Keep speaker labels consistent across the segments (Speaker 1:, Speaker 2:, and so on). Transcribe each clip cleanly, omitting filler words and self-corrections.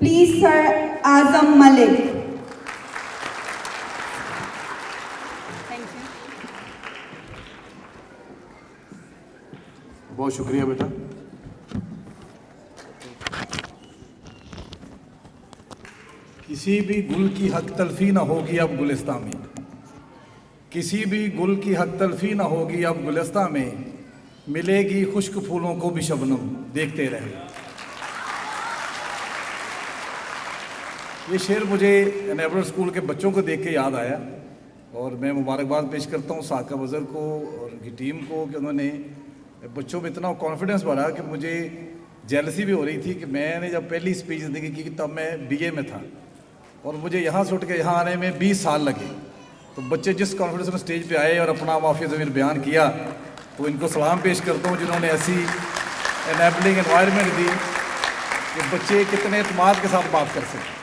Speaker 1: Please, Sir Azam Malik.
Speaker 2: बहुत शुक्रिया बेटा। किसी भी गुल की हक तलफी ना होगी अब गुलिस्तां में, किसी भी गुल की हक तलफी ना होगी अब गुलिस्तां में, मिलेगी खुश्क फूलों को भी शबनम, देखते रहे। ये शेर मुझे नेबरल स्कूल के बच्चों को देख के याद आया और मैं मुबारकबाद पेश करता हूँ साकिब अज़हर को और उनकी टीम को कि उन्होंने बच्चों में इतना कॉन्फिडेंस बढ़ा कि मुझे जेलसी भी हो रही थी कि मैंने जब पहली स्पीच ज़िंदगी की तब मैं बीए में था और मुझे यहाँ से उठ के यहाँ आने में 20 साल लगे। तो बच्चे जिस कॉन्फिडेंस में स्टेज पे आए और अपना माफ़ी ज़मीर बयान किया तो इनको सलाम पेश करता हूँ जिन्होंने ऐसी एनेबलिंग एनवायरनमेंट दी कि बच्चे कितने एतमाद के साथ बात कर सकें।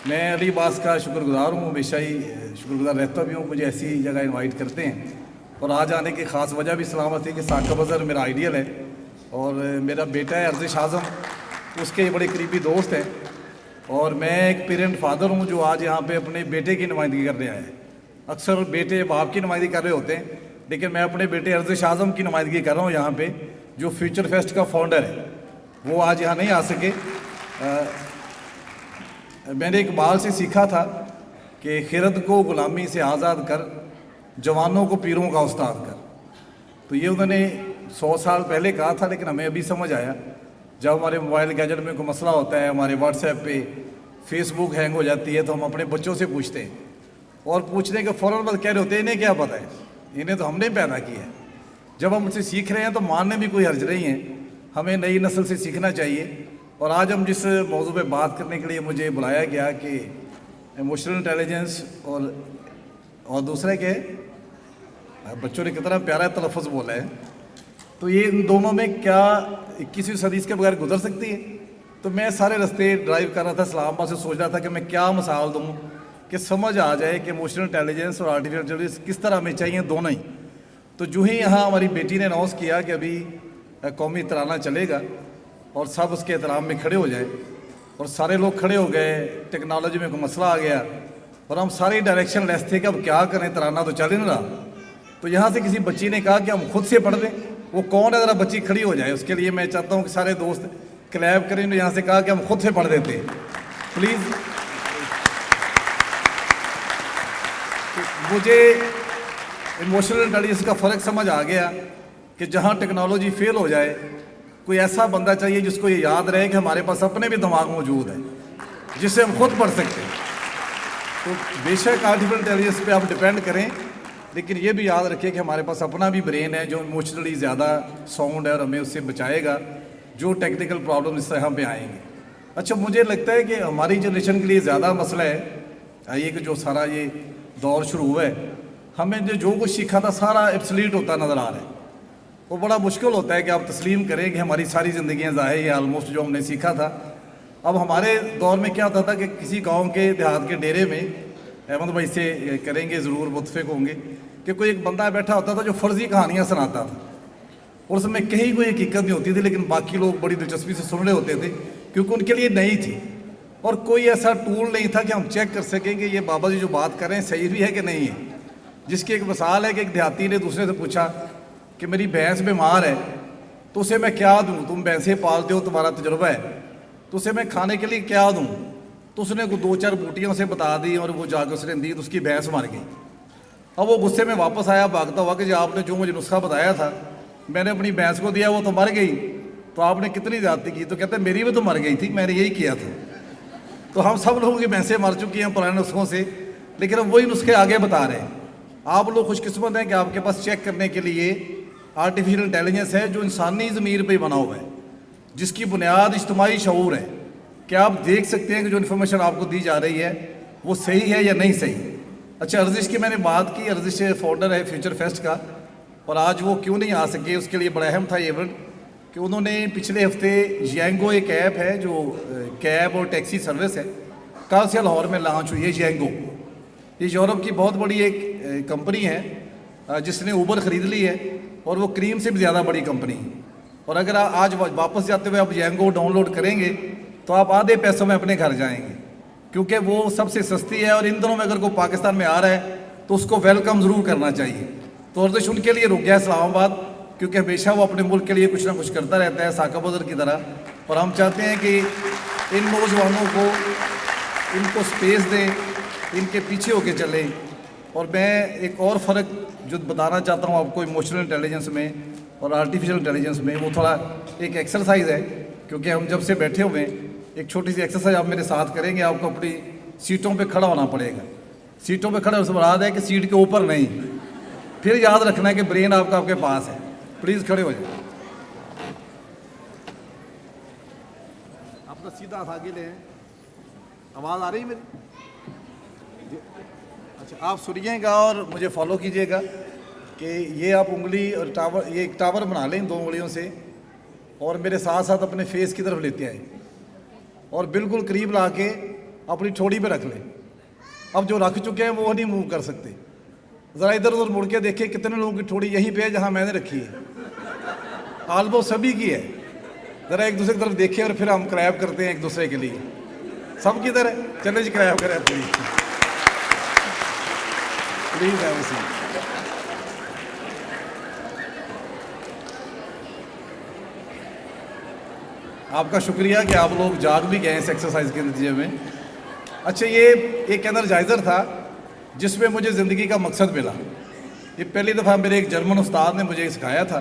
Speaker 2: मैं अली अब्बास का शुक्रगुजार हूँ, हमेशा ही शुक्रगुजार रहता भी हूँ, मुझे ऐसी जगह इनवाइट करते हैं। और आज आने की ख़ास वजह भी सलामत है कि साकिब अज़हर मेरा आइडियल है और मेरा बेटा है अर्ज़िश आज़म, उसके बड़े करीबी दोस्त हैं और मैं एक पेरेंट फादर हूँ जो आज यहाँ पे अपने बेटे की नुमाइंदगी करने आया है। अक्सर बेटे बाप की नुमाइंदगी कर रहे होते हैं लेकिन मैं अपने बेटे अर्ज़िश आज़म की नुमाइंदगी कर रहा हूँ यहाँ पे, जो फ्यूचर फेस्ट का फाउंडर है। वो आज यहाँ नहीं आ सके। मैंने इकबाल से सीखा था कि खिरद को ग़ुलामी से आज़ाद कर, जवानों को पीरों का उस्ताद कर। तो ये उन्होंने 100 साल पहले कहा था लेकिन हमें अभी समझ आया जब हमारे मोबाइल गैजेट में कोई मसला होता है, हमारे व्हाट्सएप पे फेसबुक हैंग हो जाती है तो हम अपने बच्चों से पूछते हैं और पूछने के फ़ौरन बाद कह रहे होते हैं इन्हें क्या पता है, इन्हें तो हमने पैदा किया है। जब हम उनसे सीख रहे हैं तो मानने में कोई हर्ज नहीं है, हमें नई नस्ल से सीखना चाहिए। और आज हम जिस मौजू पे बात करने के लिए मुझे बुलाया गया कि इमोशनल इंटेलिजेंस और दूसरा क्या है, बच्चों ने कितना प्यारा तलफ़्फ़ुज़ बोला है, तो ये इन दोनों में क्या 21वीं सदी के बगैर गुजर सकती है। तो मैं सारे रास्ते ड्राइव कर रहा था इस्लामाबाद से, सोच रहा था कि मैं क्या मिसाल दूँ कि समझ आ जाए कि इमोशनल इंटेलिजेंस और आर्टिफिशियल इंटेलिजेंस किस तरह हमें चाहिए, दोनों ही। तो जो ही यहाँ हमारी बेटी ने अनाउंस किया कि अभी कौमी तराना चलेगा और सब उसके एहतराम में खड़े हो जाए और सारे लोग खड़े हो गए, टेक्नोलॉजी में कोई मसला आ गया और हम सारे डायरेक्शन लेस थे कि अब क्या करें, तराना तो चल ही नहीं रहा। तो यहाँ से किसी बच्ची ने कहा कि हम खुद से पढ़ दें। वो कौन है, ज़रा बच्ची खड़ी हो जाए, उसके लिए मैं चाहता हूँ कि सारे दोस्त क्लैप करें। तो यहाँ से कहा कि हम खुद से पढ़ देते हैं प्लीज़। मुझे इमोशनल इंटेलिजेंस का फ़र्क समझ आ गया कि जहाँ टेक्नोलॉजी फेल हो जाए कोई ऐसा बंदा चाहिए जिसको ये याद रहे कि हमारे पास अपने भी दिमाग मौजूद है जिससे हम खुद पढ़ सकते हैं। तो बेशक आर्टिफिशियल इंटेलिजेंस पे आप डिपेंड करें लेकिन ये भी याद रखिए कि हमारे पास अपना भी ब्रेन है जो इमोशनली ज़्यादा साउंड है और हमें उससे बचाएगा जो टेक्निकल प्रॉब्लम इस तरह पे आएंगे। अच्छा, मुझे लगता है कि हमारी जनरेशन के लिए ज़्यादा मसला है ये कि जो सारा ये दौर शुरू हुआ है, हमें जो कुछ सीखा था सारा एब्सोल्यूट होता नज़र आ रहा है। वो बड़ा मुश्किल होता है कि आप तस्लीम करें कि हमारी सारी ज़िंदगियाँ ज़ाहिर है आलमोस्ट जो हमने सीखा था। अब हमारे दौर में क्या होता था कि किसी गांव के देहात के डेरे में, अहमद भाई से करेंगे ज़रूर मुतफिक होंगे, कि कोई एक बंदा बैठा होता था जो फ़र्जी कहानियाँ सुनाता था और उसमें कहीं कोई हकीकत नहीं होती थी लेकिन बाकी लोग बड़ी दिलचस्पी से सुन रहे होते थे क्योंकि उनके लिए नई थी और कोई ऐसा टूल नहीं था कि हम चेक कर सकें कि ये बाबा जी जो बात कर रहे हैं सही भी है कि नहीं है। जिसकी एक मिसाल है कि एक देहाती ने दूसरे से पूछा कि मेरी भैंस बीमार है तो उसे मैं क्या दूँ, तुम भैंसें पालते हो, तुम्हारा तजुर्बा है, तो उसे मैं खाने के लिए क्या दूँ। तो उसने 2-4 बूटियाँ उसे बता दी और वो जाकर उसने दी तो उसकी भैंस मर गई। अब वो गुस्से में वापस आया भागता हुआ कि जो आपने जो मुझे नुस्खा बताया था मैंने अपनी भैंस को दिया, वो तो मर गई, तो आपने कितनी ज़्यादती की। तो कहते हैं मेरी भी तो मर गई थी, मैंने यही किया था। तो हम सब लोगों की भैंसें मर चुकी हैं पुराने नुस्खों से, लेकिन हम वही नुस्खे आगे बता रहे हैं। आप लोग खुशकिस्मत हैं कि आपके पास चेक करने के लिए आर्टिफिशियल इंटेलिजेंस है जो इंसानी ज़मीर पर बना हुआ है, जिसकी बुनियाद इज्तिमाई शऊर है। क्या आप देख सकते हैं कि जो इन्फॉर्मेशन आपको दी जा रही है वो सही है या नहीं सही। अच्छा, अर्जिश की मैंने बात की, अर्जिश फाउंडर है फ्यूचर फेस्ट का और आज वो क्यों नहीं आ सके, उसके लिए बड़ा अहम था ये इवेंट कि उन्होंने पिछले हफ्ते येंगो एक ऐप है जो कैब और टैक्सी सर्विस है, कल से लाहौर में लॉन्च हुई है येंगो। ये यूरोप की बहुत बड़ी एक कंपनी है जिसने ऊबर ख़रीद ली है और वो क्रीम से भी ज़्यादा बड़ी कंपनी है। और अगर आज वापस जाते हुए आप येंगो डाउनलोड करेंगे तो आप आधे पैसों में अपने घर जाएंगे, क्योंकि वो सबसे सस्ती है। और इन दिनों में अगर कोई पाकिस्तान में आ रहा है तो उसको वेलकम ज़रूर करना चाहिए। तो अर्दिश उनके लिए रुक गया इस्लामाबाद, क्योंकि हमेशा वो अपने मुल्क के लिए कुछ ना कुछ करता रहता है साका बदर की तरह। और हम चाहते हैं कि इन नौजवानों को इनको स्पेस दें, इनके पीछे होके चलें। और मैं एक और फ़र्क जो बताना चाहता हूँ आपको इमोशनल इंटेलिजेंस में और आर्टिफिशियल इंटेलिजेंस में, वो थोड़ा एक एक्सरसाइज है। क्योंकि हम जब से बैठे हुए हैं, एक छोटी सी एक्सरसाइज आप मेरे साथ करेंगे। आपको अपनी सीटों पे खड़ा होना पड़ेगा। सीटों पे खड़े होने से मुराद है कि सीट के ऊपर नहीं। फिर याद रखना है कि ब्रेन आपका आपके पास है। प्लीज़ खड़े हो जाए, अपना सीधा हाथ आगे लें। आवाज़ आ रही है मेरी? अच्छा, आप सुनिएगा और मुझे फॉलो कीजिएगा कि ये आप उंगली और टावर, ये एक टावर बना लें 2 उंगलियों से, और मेरे साथ साथ अपने फेस की तरफ लेते आए और बिल्कुल करीब ला के अपनी ठोड़ी पे रख लें। अब जो रख चुके हैं वो नहीं मूव कर सकते। ज़रा इधर उधर मुड़ के देखिए कितने लोगों की ठोड़ी यहीं पे है जहाँ मैंने रखी है। ऑलमोस्ट सभी की है। ज़रा एक दूसरे की तरफ देखिए और फिर हम क्रैप करते हैं एक दूसरे के लिए। सब की तरह चले जी, क्रैप करें प्लीज़ प्लीज़ है उसी। आपका शुक्रिया कि आप लोग जाग भी गए इस एक्सरसाइज के नतीजे में। अच्छा, ये एक एनर्जाइज़र था जिसमें मुझे ज़िंदगी का मकसद मिला। ये पहली दफ़ा मेरे एक जर्मन उस्ताद ने मुझे सिखाया था।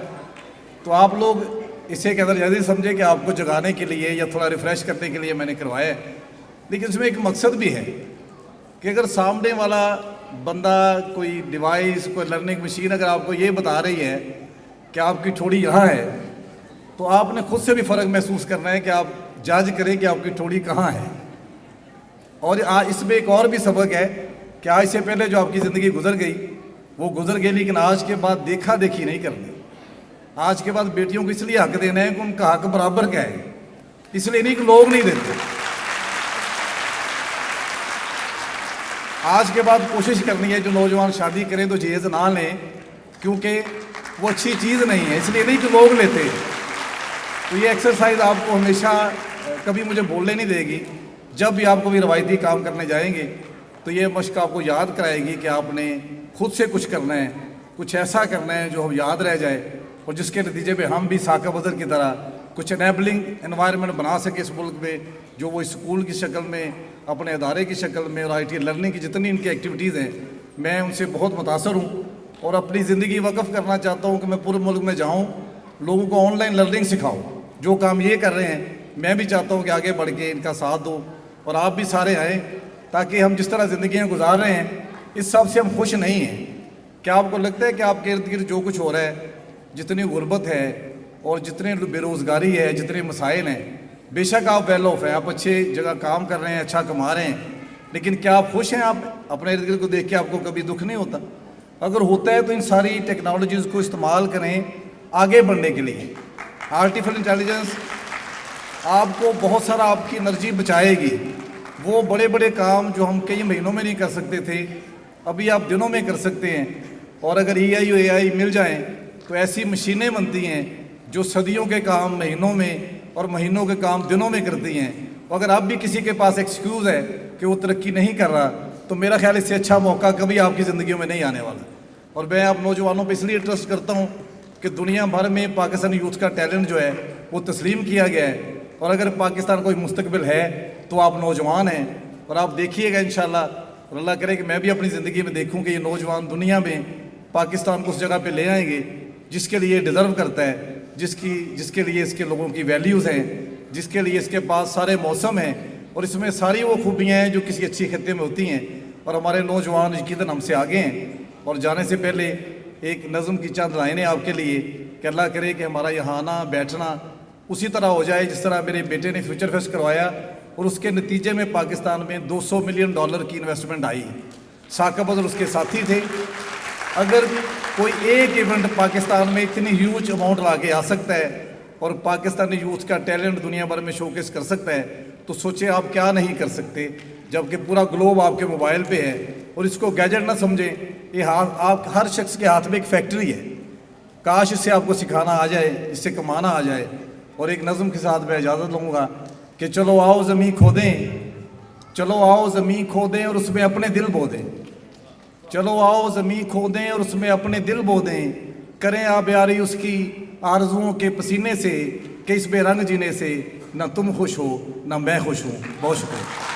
Speaker 2: तो आप लोग इसे एक एनर्जाइज़र समझे कि आपको जगाने के लिए या थोड़ा रिफ़्रेश करने के लिए मैंने करवाया है। लेकिन इसमें एक मकसद भी है कि अगर सामने वाला बंदा, कोई डिवाइस, कोई लर्निंग मशीन अगर आपको ये बता रही है कि आपकी ठोड़ी यहाँ है, तो आपने खुद से भी फ़र्क महसूस करना है कि आप जज करें कि आपकी ठोड़ी कहाँ है। और इसमें एक और भी सबक है कि आज से पहले जो आपकी ज़िंदगी गुजर गई वो गुजर गई, लेकिन आज के बाद देखा देखी नहीं करनी। आज के बाद बेटियों को इसलिए हक देना है कि उनका हक बराबर का है, इसलिए नहीं कि लोग नहीं देते। आज के बाद कोशिश करनी है जो नौजवान शादी करें तो जहेज़ ना लें, क्योंकि वो अच्छी चीज़ नहीं है, इसलिए नहीं कि लोग लेते हैं। तो ये एक्सरसाइज आपको हमेशा कभी मुझे बोलने नहीं देगी। जब भी आपको भी रवायती काम करने जाएंगे तो ये मश्क आपको याद कराएगी कि आपने खुद से कुछ करना है, कुछ ऐसा करना है जो याद रह जाए, और जिसके नतीजे में हम भी साका बदर की तरह कुछ एनेबलिंग एनवायरनमेंट बना सके इस मुल्क में, जो वो स्कूल की शक्ल में, अपने अदारे की शक्ल में और IT लर्निंग की जितनी इनकी एक्टिविटीज़ हैं, मैं उनसे बहुत मुतासर हूँ। और अपनी ज़िंदगी वक़्फ़ करना चाहता हूँ कि मैं पूरे मुल्क में जाऊँ, लोगों को ऑनलाइन लर्निंग सिखाऊँ। जो काम ये कर रहे हैं मैं भी चाहता हूँ कि आगे बढ़ के इनका साथ दो, और आप भी सारे आएँ, ताकि हम जिस तरह ज़िंदगियाँ गुजार रहे हैं इस सब से हम खुश नहीं हैं। क्या आपको लगता है कि आपके इर्द गिर्द जो कुछ हो रहा है, जितनी गुर्बत है और जितने बेरोज़गारी है, जितने मसाइल हैं, बेशक आप वेल ऑफ हैं, आप अच्छे जगह काम कर रहे हैं, अच्छा कमा रहे हैं, लेकिन क्या आप खुश हैं? आप अपने इर्द गिर्द को देख के आपको कभी दुख नहीं होता? अगर होता है तो इन सारी टेक्नोलॉजीज़ को इस्तेमाल करें आगे बढ़ने के लिए। आर्टिफिशियल इंटेलिजेंस आपको बहुत सारा आपकी एनर्जी बचाएगी। वो बड़े बड़े काम जो हम कई महीनों में नहीं कर सकते थे, अभी आप दिनों में कर सकते हैं। और अगर AI मिल जाएं तो ऐसी मशीनें बनती हैं जो सदियों के काम महीनों में और महीनों के काम दिनों में करती हैं। अगर अब भी किसी के पास एक्सक्यूज़ है कि वो तरक्की नहीं कर रहा, तो मेरा ख्याल इससे अच्छा मौका कभी आपकी ज़िंदगियों में नहीं आने वाला। और मैं आप नौजवानों पर इसलिए ट्रस्ट करता हूँ कि दुनिया भर में पाकिस्तानी यूथ का टैलेंट जो है वो तस्लीम किया गया है। और अगर पाकिस्तान कोई मुस्तकबिल है तो आप नौजवान हैं, और आप देखिएगा इंशाल्लाह, और अल्लाह करे कि मैं भी अपनी ज़िंदगी में देखूं कि ये नौजवान दुनिया में पाकिस्तान को उस जगह पे ले आएंगे जिसके लिए डिज़र्व करता है, जिसके लिए इसके लोगों की वैल्यूज़ हैं, जिसके लिए इसके पास सारे मौसम हैं, और इसमें सारी वो खूबियाँ हैं जो किसी अच्छी खत्ते में होती हैं। और हमारे नौजवान यकीनन हमसे आगे हैं। और जाने से पहले एक नज़म की चंद लाइनें आपके लिए कि अल्लाह करे कि हमारा यहाँ आना बैठना उसी तरह हो जाए जिस तरह मेरे बेटे ने फ्यूचर फेस्ट करवाया, और उसके नतीजे में पाकिस्तान में $200 मिलियन की इन्वेस्टमेंट आई। साका बदर उसके साथी थे। अगर कोई एक इवेंट पाकिस्तान में इतनी ह्यूज अमाउंट ला के आ सकता है और पाकिस्तानी यूथ का टैलेंट दुनिया भर में शोकेस कर सकता है, तो सोचें आप क्या नहीं कर सकते, जबकि पूरा ग्लोब आपके मोबाइल पे है। और इसको गैजेट ना समझें, ये आप हर शख्स के हाथ में एक फैक्ट्री है। काश इससे आपको सिखाना आ जाए, इससे कमाना आ जाए। और एक नज़म के साथ मैं इजाज़त लूँगा کہ چلو آؤ زمین کھودیں، چلو آؤ زمین کھودیں اور اس میں اپنے دل بو دیں، چلو آؤ زمین کھودیں اور اس میں اپنے دل بو دیں، کریں آبیاری اس کی آرزوؤں کے پسینے سے کہ اس بے رنگ جینے سے نہ تم خوش ہو نہ میں خوش ہوں۔ بہت شکریہ۔